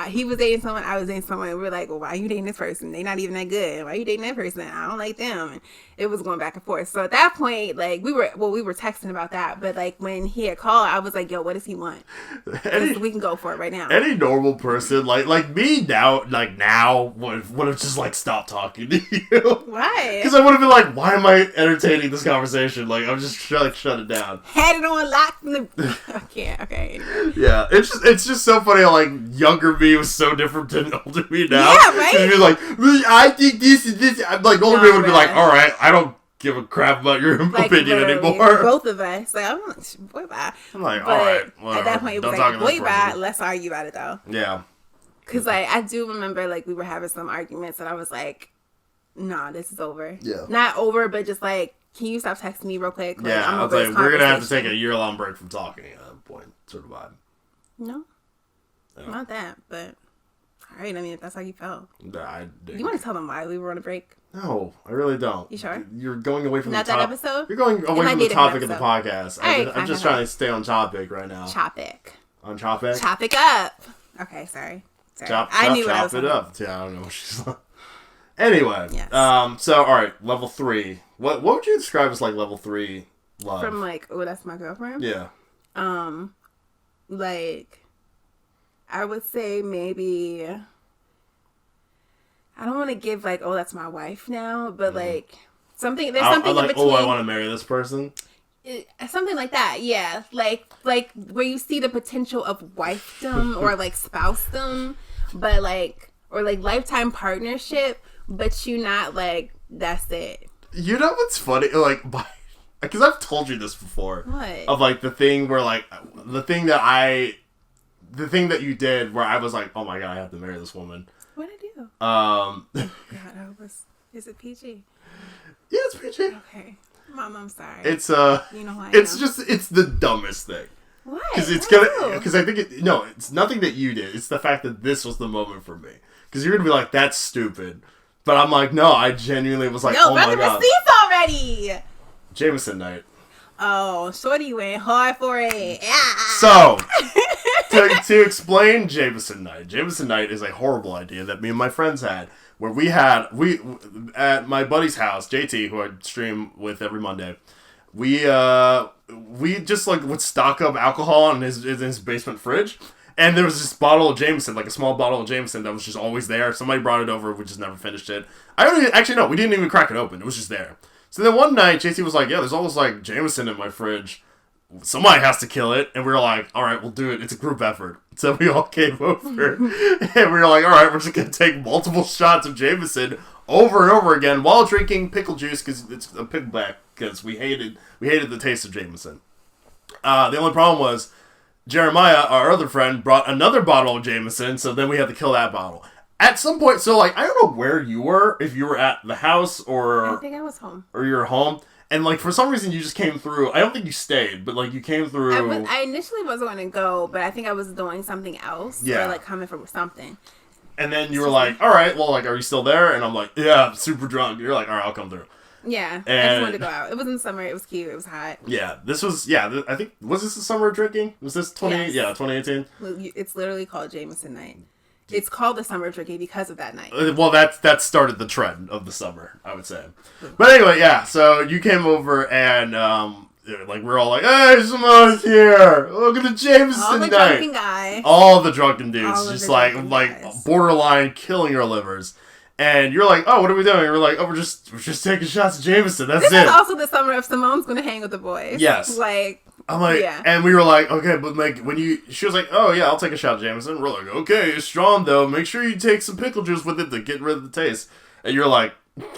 he was dating someone, I was dating someone, and we were like, well, why are you dating this person? They not even that good. Why are you dating that person? I don't like them. And it was going back and forth. So at that point, like we were texting about that, but like when he had called, I was like, yo, what does he want? We can go for it right now. Any normal person like me now would have just like stopped talking to you. Why? Because I would have been like, why am I entertaining this conversation? Like I'm just shut it down. Had it on lock from the I can't. Okay. Anyway. Yeah, it's just so funny how like younger me was so different than older me now. Yeah, right. He'd be like, I think this is this. I'm like, older me would be like, all right, I don't give a crap about your opinion anymore. Both of us, like, boy, bye. I'm like, but all right, whatever. At that point, it was like, boy, bye. Let's argue about it though. Yeah. Because like I do remember like we were having some arguments, and I was like, nah, this is over. Yeah. Not over, but just like, can you stop texting me real quick? Like, yeah, I'll tell you, we're gonna have to take a year-long break from talking at that point, sort of vibe. No, not that, but all right. I mean, if that's how you felt, you want to tell them why we were on a break? No, I really don't. You sure? You're going away from not the that episode. You're going away from the topic of the podcast. I'm just trying to stay on topic right now. Topic. On topic. Topic up. Okay, sorry. I knew chop it up. Yeah, I don't know what she's like. Anyway, yes. So all right, level 3. What would you describe as like level 3 love? From like, oh, that's my girlfriend. Yeah. Like, I would say maybe. I don't want to give like, oh, that's my wife now, but like something. There's something like, in between. Oh, I want to marry this person. Something like that, yeah. Like where you see the potential of wifedom or like spousedom, but like or like lifetime partnership, but you not like that's it. You know what's funny? Like, because I've told you this before. What? Of like the thing where like the thing that you did where I was like, oh my god, I have to marry this woman. What did I do? God, is it PG? Yeah, it's PG. Okay. Mom, I'm sorry. It's you know who I am. it's the dumbest thing. What? Because I think it's nothing that you did. It's the fact that this was the moment for me. Because you're gonna be like, that's stupid, but I'm like, no, I genuinely was like, oh my god. Receipts already. Jameson night. Oh, shorty went hard for it. Yeah. So to explain Jameson night. Jameson night is a horrible idea that me and my friends had. Where we at my buddy's house, JT, who I stream with every Monday, we just like would stock up alcohol in his basement fridge, and there was this bottle of Jameson, like a small bottle of Jameson that was just always there. Somebody brought it over, we just never finished it. We didn't even crack it open. It was just there. So then one night, JT was like, yeah, there's almost like Jameson in my fridge. Somebody has to kill it. And we were like, all right, we'll do it. It's a group effort. So we all came over. And we were like, all right, we're just going to take multiple shots of Jameson over and over again while drinking pickle juice because it's a pickleback because we hated the taste of Jameson. The only problem was Jeremiah, our other friend, brought another bottle of Jameson. So then we had to kill that bottle. At some point, so like, I don't know where you were, if you were at the house or... I think I was home. Or you were home. And, like, for some reason, you just came through. I don't think you stayed, but, like, you came through. I initially wasn't going to go, but I think I was doing something else. Yeah. Or, like, coming from something. And then you were like, all right, well, like, are you still there? And I'm like, yeah, I'm super drunk. You're like, all right, I'll come through. Yeah. And I just wanted to go out. It was in the summer. It was cute. It was hot. Yeah. I think, was this the summer of drinking? Was this 2018? Yes. Yeah, 2018? It's literally called Jameson night. It's called the summer of drinking because of that night. Well, that started the trend of the summer, I would say. But anyway, yeah. So you came over and like we're all like, "Hey, Simone's here! Look at the Jameson all the night!" Drunken guys, all the drunken dudes, just like borderline killing your livers. And you're like, "Oh, what are we doing?" And we're like, "Oh, we're just taking shots of Jameson. That's this it." This is also the summer of Simone's going to hang with the boys. Yes. I'm like, yeah. And we were like, okay, but like she was like, oh yeah, I'll take a shot of Jameson. We're like, okay, it's strong though. Make sure you take some pickle juice with it to get rid of the taste. And you're like,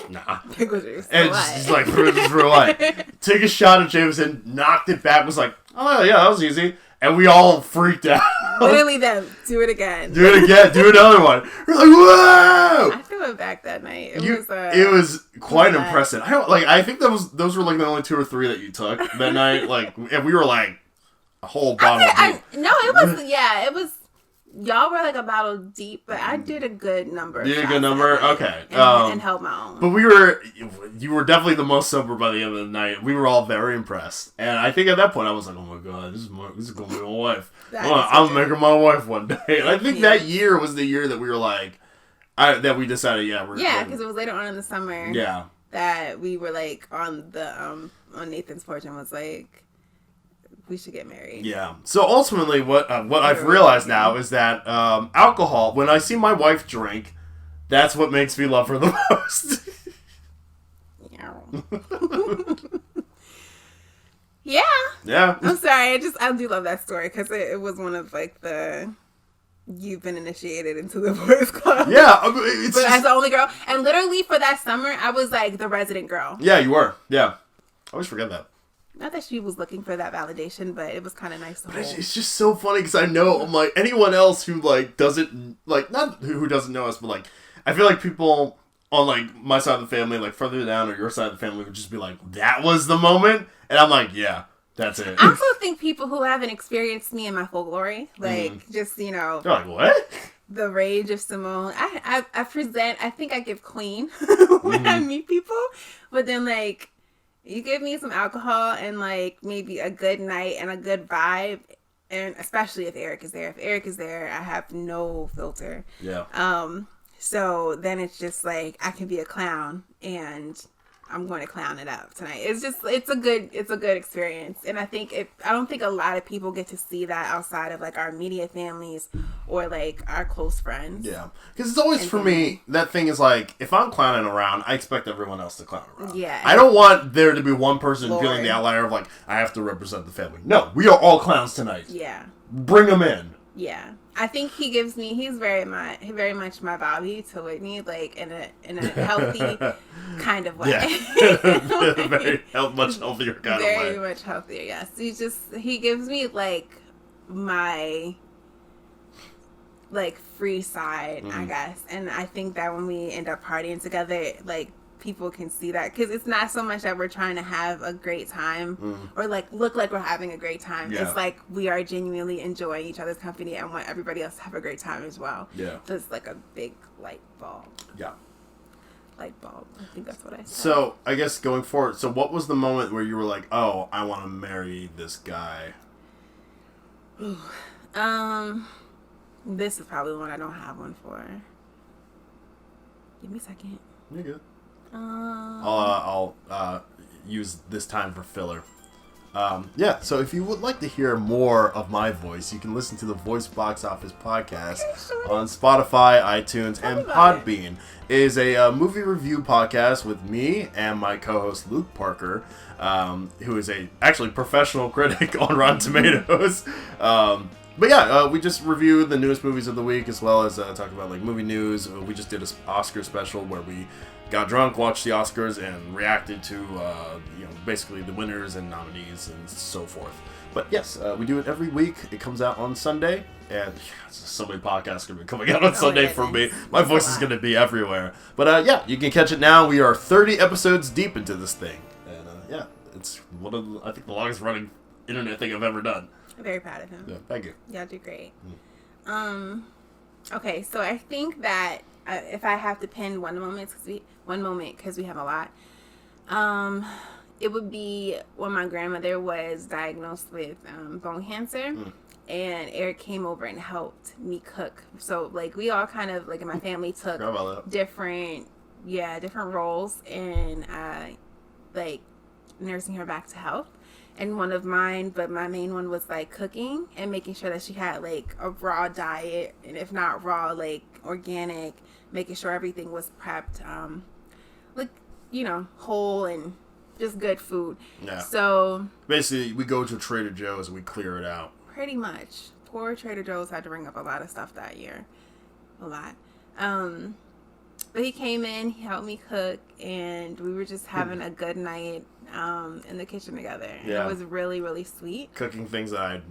nah. Pickle juice. And just like, for what? Take a shot of Jameson, knocked it back, was like, oh yeah, that was easy. And we all freaked out. Literally them. Do it again. Do it again. Do another one. We're like, whoa! I threw it back that night. It was quite impressive. I think those were like the only 2 or 3 that you took that night. Like, and we were like a whole bottle deep. It was. Y'all were like a bottle deep, but I did a good number. Okay. And held my own. But you were definitely the most sober by the end of the night. We were all very impressed. And I think at that point I was like, oh my God, this is going to be my wife. I'm going to make her my wife one day. And I think that year was the year that we were like, that we decided, because it was later on in the summer. Yeah. That we were like on Nathan's porch and was like, we should get married. Yeah. So ultimately, what I've realized now is that alcohol, when I see my wife drink, that's what makes me love her the most. Yeah. Yeah. I'm sorry. I do love that story because it was one of like you've been initiated into the boys club. Yeah. But as the only girl. And literally for that summer, I was like the resident girl. Yeah, you were. Yeah. I always forget that. Not that she was looking for that validation, but it was kind of nice to hold. It's just so funny because I know, I'm like, anyone else who, like, doesn't, like, not who doesn't know us, but, like, I feel like people on, like, my side of the family, like, further down or your side of the family would just be like, that was the moment? And I'm like, yeah, that's it. I also think people who haven't experienced me in my full glory, like, just, they're like, what? The rage of Simone. I think I give clean when I meet people, but then, like, you give me some alcohol and, like, maybe a good night and a good vibe, and especially if Erik is there. If Erik is there, I have no filter. Yeah. So then it's just, like, I can be a clown, and I'm going to clown it up tonight. It's a good experience. And I don't think a lot of people get to see that outside of, like, our immediate families or, like, our close friends. Yeah. Because it's always, for me, that thing is, like, if I'm clowning around, I expect everyone else to clown around. Yeah. I don't want there to be one person feeling the outlier of, like, I have to represent the family. No, we are all clowns tonight. Yeah. Bring them in. Yeah. I think he's very much my Bobby to Whitney, like in a healthy kind of way. Yeah. Much healthier kind of way. Very much healthier, yes. He gives me like my like free side, I guess. And I think that when we end up partying together, like people can see that because it's not so much that we're trying to have a great time or like look like we're having a great time. It's like we are genuinely enjoying each other's company and want everybody else to have a great time as well. Yeah. So it's like a big light bulb. Yeah. Light bulb. I think that's what I said. So I guess going forward, so what was the moment where you were like, oh, I want to marry this guy? This is probably one I don't have one for. Give me a second. You're good. I'll use this time for filler. So if you would like to hear more of my voice, you can listen to the Voice Box Office podcast on Spotify, iTunes, and Podbean. It is a movie review podcast with me and my co-host Luke Parker, who is actually professional critic on Rotten Tomatoes. We just review the newest movies of the week as well as talk about like movie news. We just did an Oscar special where we got drunk, watched the Oscars, and reacted to basically the winners and nominees and so forth. But yes, we do it every week. It comes out on Sunday, and so many podcasts are going to be coming out on Sunday for me. My voice is going to be everywhere. But you can catch it now. We are 30 episodes deep into this thing, and it's one of I think the longest running internet thing I've ever done. I'm very proud of him. Yeah, thank you. Y'all do great. Okay, so I think that if I have to pin one moment, because we have a lot, it would be when my grandmother was diagnosed with bone cancer, and Erik came over and helped me cook. So like we all kind of like in my family took different roles in like nursing her back to health. And one of mine, but my main one was like cooking and making sure that she had like a raw diet, and if not raw, like organic, making sure everything was prepped, whole and just good food. Yeah. So basically, we go to Trader Joe's and we clear it out. Pretty much. Poor Trader Joe's had to bring up a lot of stuff that year. A lot. But he came in, he helped me cook, and we were just having a good night in the kitchen together. And it was really, really sweet. Cooking things that I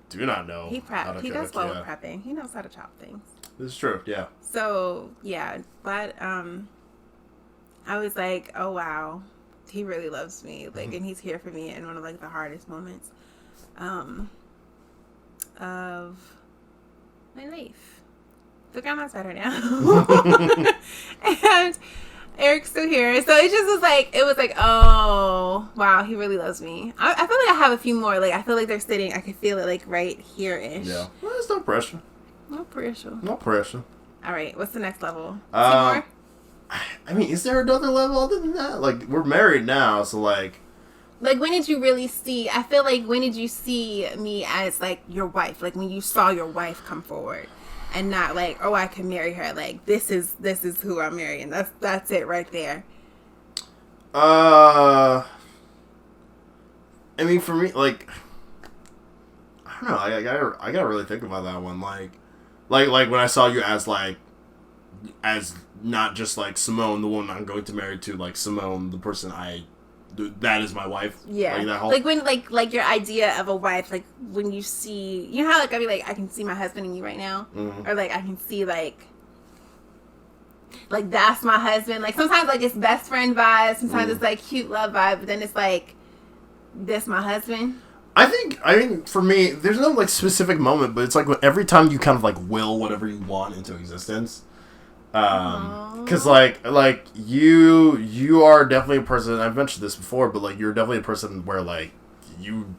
do not know. He prepped. He does well with prepping. He knows how to chop things. This is true, yeah. So, yeah, but I was like, oh, wow. He really loves me. Like, and he's here for me in one of, like, the hardest moments of my life. The grandma's better now. And Eric's still here. So it just was like, oh, wow, he really loves me. I feel like I have a few more. Like, I feel like they're sitting. I can feel it, like, right here-ish. Yeah. Well, there's no pressure. No pressure. No pressure. All right. What's the next level? Two more? more? I mean, is there another level other than that? Like, we're married now, so, like... Like, when did you really see... I feel like, when did you see me as, like, your wife? Like, when you saw your wife come forward. And not, like, oh, I can marry her. Like, this is who I'm marrying. That's it right there. I mean, for me, like... I don't know. I gotta really think about that one. Like when I saw you as, like... As not just, like, Simone, the woman I'm going to marry, to, like, Simone, the person that is my wife. Yeah. Like, that whole... Like, when, like your idea of a wife, like, when you see... You know how, like, I mean, like, I can see my husband in you right now? Mm-hmm. Or, like, I can see, like, that's my husband. Like, sometimes, like, it's best friend vibes. Sometimes it's, like, cute love vibe. But then it's, like, this my husband. I mean, for me, there's no, like, specific moment, but it's, like, every time you kind of, like, will whatever you want into existence... Cause like you are definitely a person. I've mentioned this before, but like you're definitely a person where like you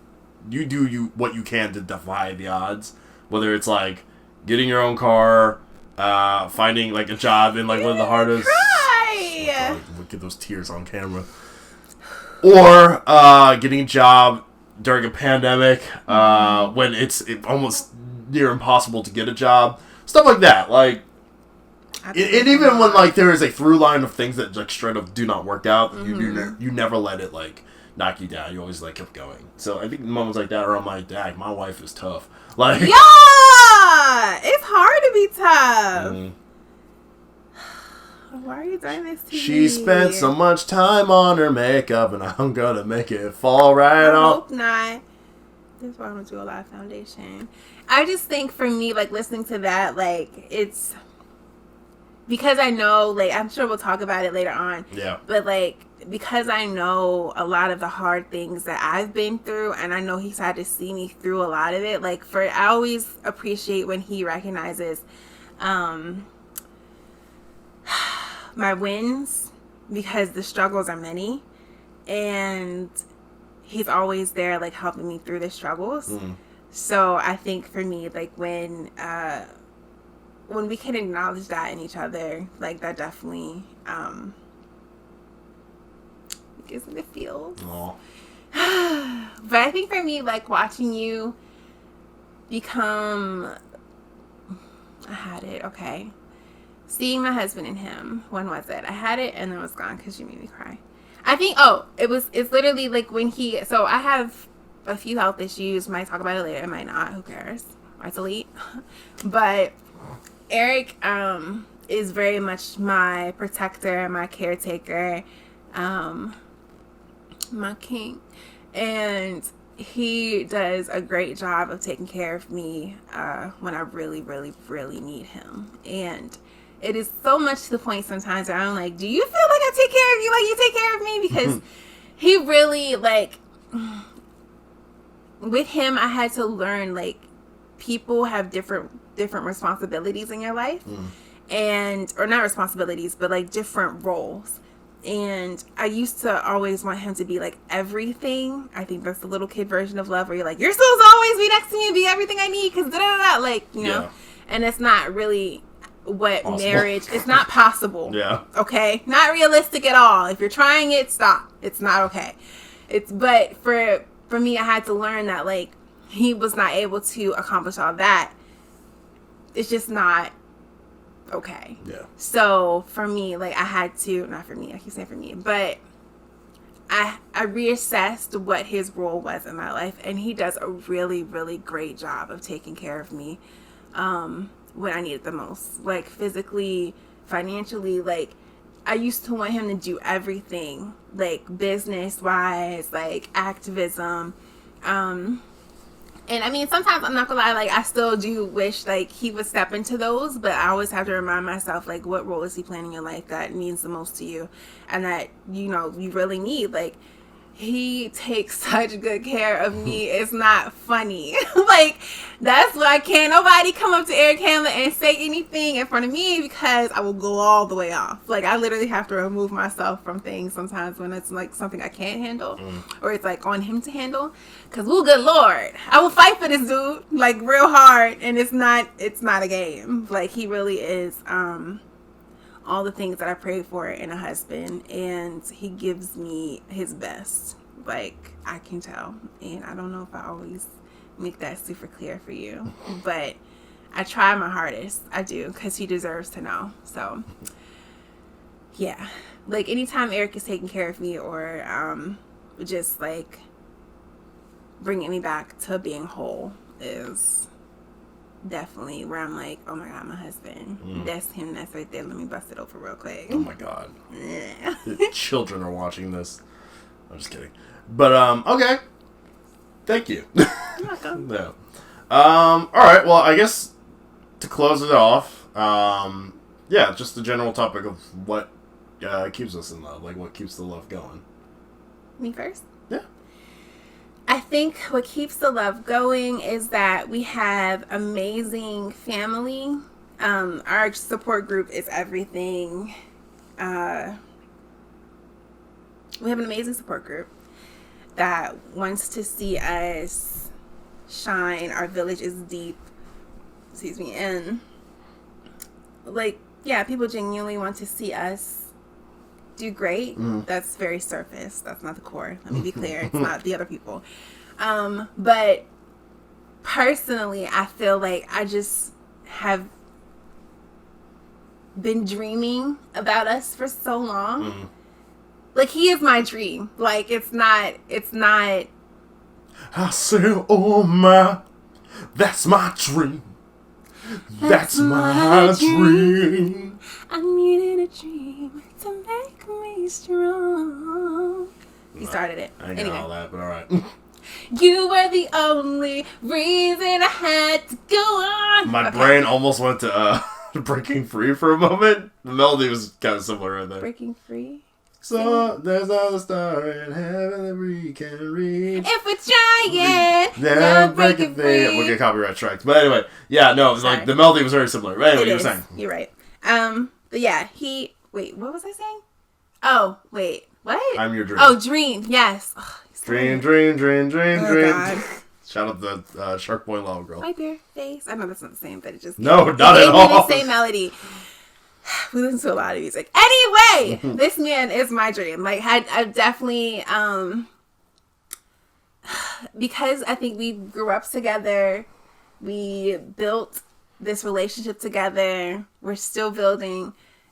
do what you can to defy the odds. Whether it's like getting your own car, finding like a job in like one of the hardest. Cry. Look at those tears on camera. Or getting a job during a pandemic when it's almost near impossible to get a job. Stuff like that, like. And even when like there is a through line of things that like straight up do not work out, you never let it like knock you down. You always like kept going. So I think moments like that are on my dad. My wife is tough. Like yeah, it's hard to be tough. Why are you doing this to me? She spent so much time on her makeup, and I'm gonna make it fall right off. Hope not. That's why I'm gonna do a lot of foundation. I just think for me, like listening to that, like it's. Because I know, like, I'm sure we'll talk about it later on. Yeah. But, like, because I know a lot of the hard things that I've been through, and I know he's had to see me through a lot of it. Like, I always appreciate when he recognizes my wins, because the struggles are many. And he's always there, like, helping me through the struggles. So I think for me, like, when we can acknowledge that in each other, like that definitely gives me the feels. But I think for me, like watching you become, I had it, okay. Seeing my husband and him, when was it? I had it and then it was gone because you made me cry. I think, it's literally like when so I have a few health issues, might talk about it later, might not, who cares? I delete. But Erik is very much my protector, my caretaker, my king. And he does a great job of taking care of me when I really, really, really need him. And it is so much to the point sometimes where I'm like, do you feel like I take care of you like you take care of me? Because he really, like, with him, I had to learn, like, people have different responsibilities in your life, or not responsibilities, but like different roles. And I used to always want him to be like everything. I think that's the little kid version of love where you're like, you're supposed to always be next to me and be everything I need, because like, you know. And it's not really what marriage, it's not possible. Okay, not realistic at all. If you're trying it, stop. It's not okay. But for me, I had to learn that like he was not able to accomplish all that. It's just not okay. So for me, like I had to, not for me, I keep saying for me, but I reassessed what his role was in my life, and he does a really, really great job of taking care of me when I need it the most, like physically, financially, like, I used to want him to do everything, like, business-wise, like, activism. And I mean, sometimes, I'm not gonna lie, like, I still do wish, like, he would step into those, but I always have to remind myself, like, what role is he playing in your life that means the most to you and that, you know, you really need. Like, he takes such good care of me. It's not funny. Like, that's why can't nobody come up to Erik Hamlet and say anything in front of me, because I will go all the way off. Like, I literally have to remove myself from things sometimes when it's like something I can't handle or it's like on him to handle. Because, oh, good Lord, I will fight for this dude, like, real hard. And it's not a game. Like, he really is all the things that I pray for in a husband, and he gives me his best. Like, I can tell, and I don't know if I always make that super clear for you, but I try my hardest. I do, because he deserves to know. So yeah, like, anytime Erik is taking care of me or just like bringing me back to being whole is definitely where I'm like, oh my God, my husband. That's him. That's right there. Let me bust it open real quick. Oh my God. The children are watching this. I'm just kidding. But, okay. Thank you. You're welcome. No. Alright, well, I guess to close it off, yeah, just the general topic of what keeps us in love. Like, what keeps the love going. Me first? Yeah. I think what keeps the love going is that we have amazing family. Our support group is everything. We have an amazing support group that wants to see us shine. Our village is deep. Excuse me. And, like, yeah, people genuinely want to see us do great. That's very surface. That's not the core. Let me be clear. It's not the other people. But personally, I feel like I just have been dreaming about us for so long. Like, he is my dream. Like, it's not. I say, oh my, that's my dream. That's my dream. I needed a dream to make me strong. He started it. I ain't got all that, but alright. You were the only reason I had to go on. My brain almost went to Breaking Free for a moment. The melody was kind of similar in there. Breaking Free? So there's a star in heaven that we can reach. If we're trying, then breaking free. We'll get copyright strikes. But anyway, yeah, no, it was like the melody was very similar. But anyway, you were saying. You're right. But yeah, wait, what was I saying? Oh, wait, what? I'm your dream. Oh, dream, yes. Oh, dream. God. Shout out the Shark Boy Lava Girl. My bare face. I know that's not the same, but it just no, not at all. The same melody. We listen to a lot of music. Anyway, this man is my dream. Like, I definitely, because I think we grew up together, we built this relationship together, we're still building.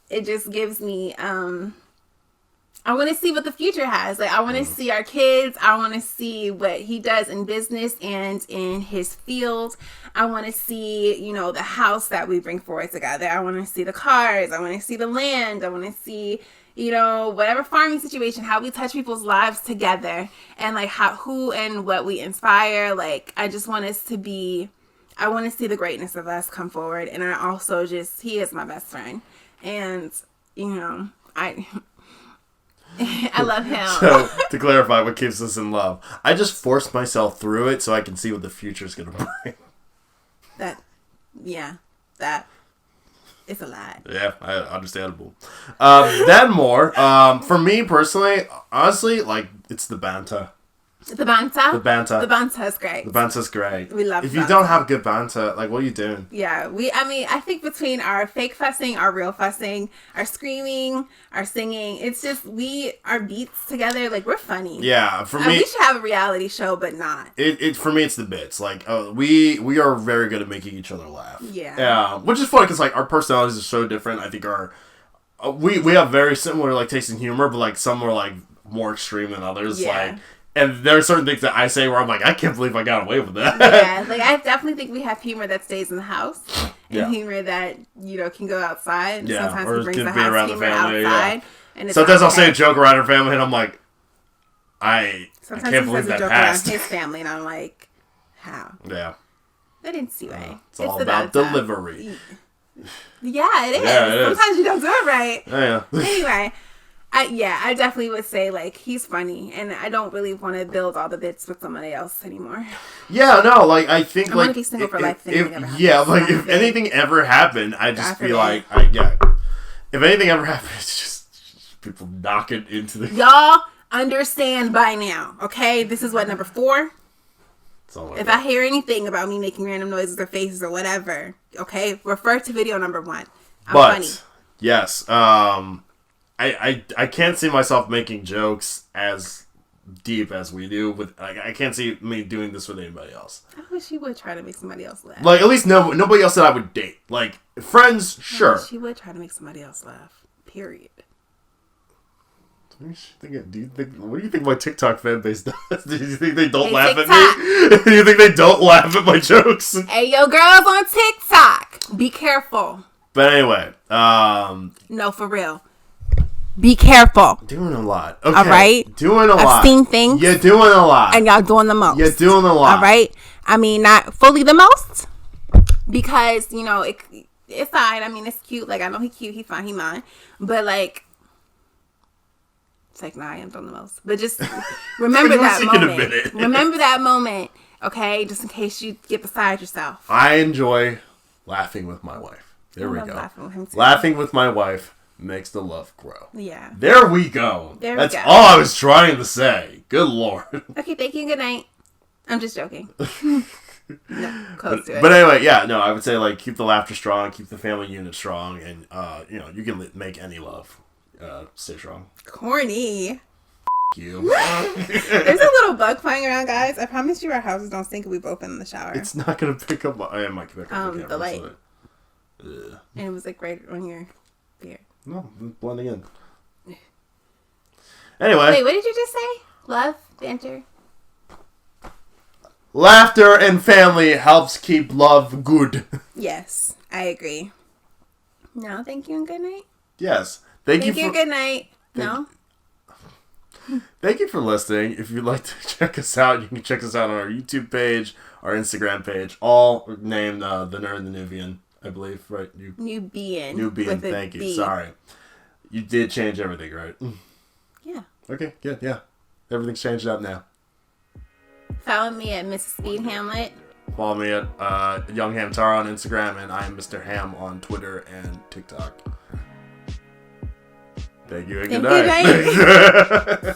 It just gives me, I want to see what the future has. Like, I want to see our kids. I want to see what he does in business and in his field. I want to see, you know, the house that we bring forward together. I want to see the cars. I want to see the land. I want to see, you know, whatever farming situation, how we touch people's lives together, and like who and what we inspire. Like, I just want us to be, I want to see the greatness of us come forward. And I also he is my best friend. And, you know, I love him. So, to clarify what keeps us in love, I just forced myself through it so I can see what the future's going to bring. That it's a lot. Yeah, understandable. Then more, for me personally, honestly, like, it's the banter. The banter? The banter. The banter is great. The banter's great. We love If banter. you don't have good banter, like, what are you doing? Yeah, I think between our fake fussing, our real fussing, our screaming, our singing, it's just, our beats together, like, we're funny. Yeah, for me... we should have a reality show, but not. For me, it's the bits. Like, we are very good at making each other laugh. Yeah. Which is funny, because, like, our personalities are so different. I think we have very similar, like, taste in humor, but, like, some are, like, more extreme than others. Yeah. Like... And there are certain things that I say where I'm like, I can't believe I got away with that. Yeah, like, I definitely think we have humor that stays in the house. and humor that, can go outside. Yeah, sometimes or he brings can the be house around the humor family, outside. yeah. And it's Sometimes I'll say okay. a joke around her family, and I'm like, I Sometimes can't he believe says a that joke passed. around his family, and I'm like, how? Yeah. But anyway, It's all about delivery. Yeah, it is. Yeah, it is. Sometimes you don't do it right. Yeah. Anyway, I definitely would say, like, he's funny, and I don't really want to build all the bits with somebody else anymore. Yeah, no, like, I think, I want to be single for life. If anything ever happened, I'd just be like, if anything ever happened, it's just people knocking into the... Y'all understand by now, okay? This is what, number 4? If I hear anything about me making random noises or faces or whatever, okay, refer to video number 1. I'm funny. Yes, I can't see myself making jokes as deep as we do with. Like, I can't see me doing this with anybody else. I wish you would try to make somebody else laugh. Like, at least nobody else that I would date. Like, friends, sure. I wish you would try to make somebody else laugh. Period. What do you think my TikTok fan base does? Do you think they don't laugh TikTok. at me? Do you think they don't laugh at my jokes? Hey, yo, girls on TikTok, be careful. But anyway, no, for real. Be careful. Doing a lot. Okay. All right? Doing a lot. I've seen things. You're doing a lot. And y'all doing the most. You're doing a lot. All right? I mean, not fully the most. Because, it's fine. I mean, it's cute. Like, I know he's cute. He's fine. He's mine. But, like, it's like, nah, I am doing the most. But just remember that moment. Remember that moment, okay? Just in case you get beside yourself. I enjoy laughing with my wife. There we go. Laughing with him too. Laughing with my wife makes the love grow. Yeah. There we go. That's go. all I was trying to say. Good Lord. Okay, thank you. Good night. I'm just joking. No, close to it. But anyway, yeah, no, I would say, like, keep the laughter strong, keep the family unit strong, and, you can make any love. Stay strong. Corny. You. There's a little bug flying around, guys. I promise you our houses don't stink if we both in the shower. It's not going to pick up... I might pick up the camera. The light. So and it was, like, right on your beard. No, it's blending in. Anyway. Wait, what did you just say? Love? Banter? Laughter and family helps keep love good. Yes, I agree. No, thank you and good night. Yes. Thank you and good night. No? Thank you for listening. If you'd like to check us out, you can check us out on our YouTube page, our Instagram page, all named The Nerd and the Nubian, I believe, right? Nubian. Thank you. Sorry. You did change everything, right? Yeah. Okay, good, yeah. Everything's changed up now. Follow me at Mrs. Speed Hamlet. Follow me at Young Ham Tara on Instagram, and I am Mr. Ham on Twitter and TikTok. Thank you and good night.